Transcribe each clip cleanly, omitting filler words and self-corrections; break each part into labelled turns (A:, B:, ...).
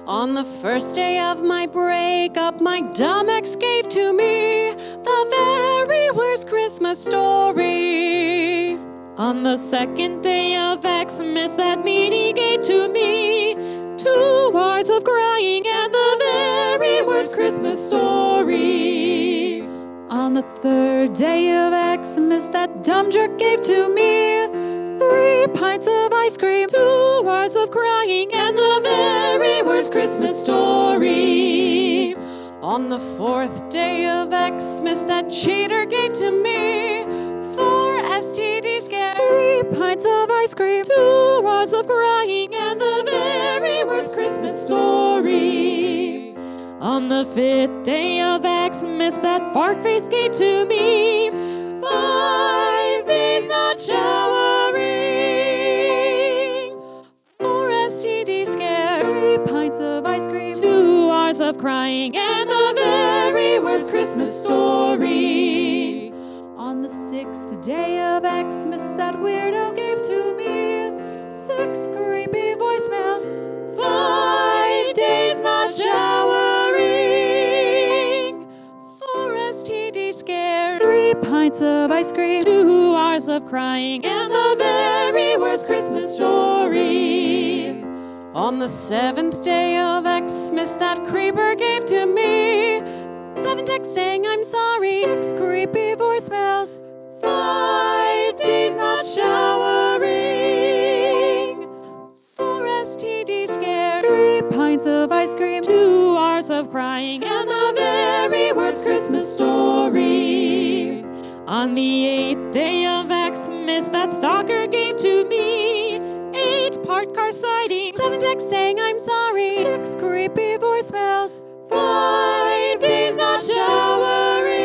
A: On the first day of my breakup, my dumb ex gave to me the very worst Christmas story.
B: On the second day of Xmas, that meanie gave to me 2 hours of crying and the very worst Christmas story.
C: On the third day of Xmas, that dumb jerk gave to me 3 pints of ice cream,
B: 2 hours of crying and the very worst Christmas story.
A: On the fourth day of Xmas, that cheater gave to me 4 STD scares,
C: 3 pints of ice cream,
B: 2 hours of crying and the very worst Christmas story. On the fifth day of Xmas, that fart face gave to me 5 days not showering,
A: 4 STD scares,
C: 3 pints of ice cream,
B: 2 hours of crying and the very worst Christmas story.
C: On the sixth day of Xmas, that weirdo gave to me 6 creepy voicemails,
B: 5 days not showering,
A: 4 STD scares,
C: 3 pints of ice cream,
B: 2 hours of crying and the very worst Christmas story.
A: On the seventh day of Xmas, that creeper gave to me 7 texts saying I'm sorry,
C: 6 creepy voicemails,
B: 5 days not showering,
A: 4 STD scares,
C: 3 pints of ice cream,
B: 2 hours of crying and the very worst Christmas story. On the 8th day of Xmas, that stalker gave to me 8 parked car sightings,
A: 7 texts saying I'm sorry,
C: 6 creepy voicemails,
B: 5 days not showering,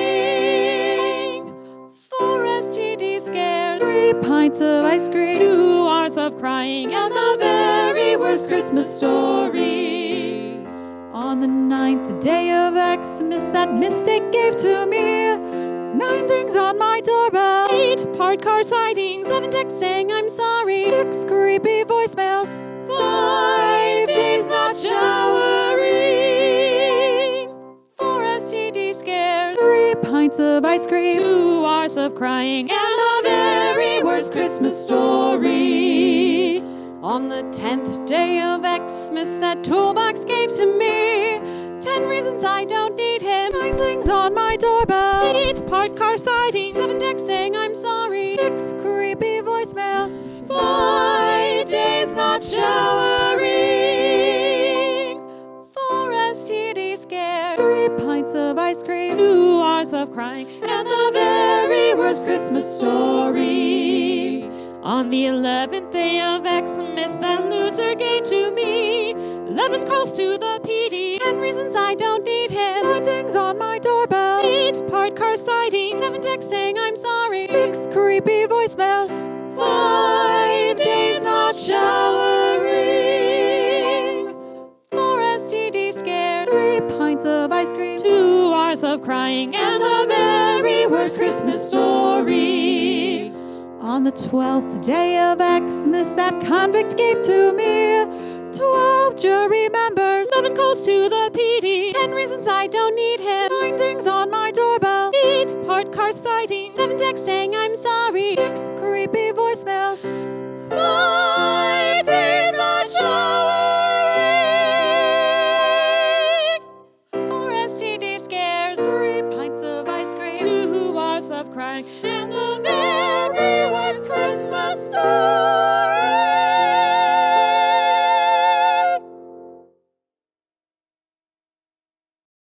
A: 4 STD scares,
C: 3 pints of ice cream,
B: 2 hours of crying and the very worst Christmas story.
C: On the 9th day of Xmas, that mistake gave to me 9 dings on my doorbell,
B: 8 parked car sightings,
A: 7 texts saying I'm sorry,
C: 6 creepy voicemails,
B: 5 days not showering,
A: 4 STD scares,
C: 3 pints of ice cream,
B: 2 hours of crying and the very worst Christmas story.
A: On the 10th day of Xmas, that toolbox gave to me 10 reasons I don't need him,
C: 9 dings on my doorbell,
B: 8 parked car sightings,
A: 7 texts saying I'm sorry,
C: 6 creepy voicemails,
B: 5 days not showering,
A: 4 STD scares,
C: 3 pints of ice cream,
B: 2 hours of crying and the very worst Christmas story. On the 11th day of Xmas, that loser gave to me 11 calls to the PD,
A: 10 reasons I don't need him,
C: 9 dings on my doorbell,
B: 8 parked car sightings,
A: 7 texts saying I'm sorry,
C: 6 creepy voicemails,
B: 5 days not showering,
A: 4 STD scares,
C: 3 pints of ice cream,
B: 2 hours of crying and the very worst Christmas story.
C: On the 12th day of Xmas, that convict gave to me 12 jury members,
B: 7 calls to the PD,
A: 10 reasons I don't need him,
C: 9 dings on my doorbell,
B: 8 parked car sightings,
A: 7 texts saying I'm sorry,
C: 6 creepy voicemails,
B: 5 days not showering,
A: 4 STD scares,
C: 3 pints of ice cream,
B: 2 hours of crying and the very worst Christmas story.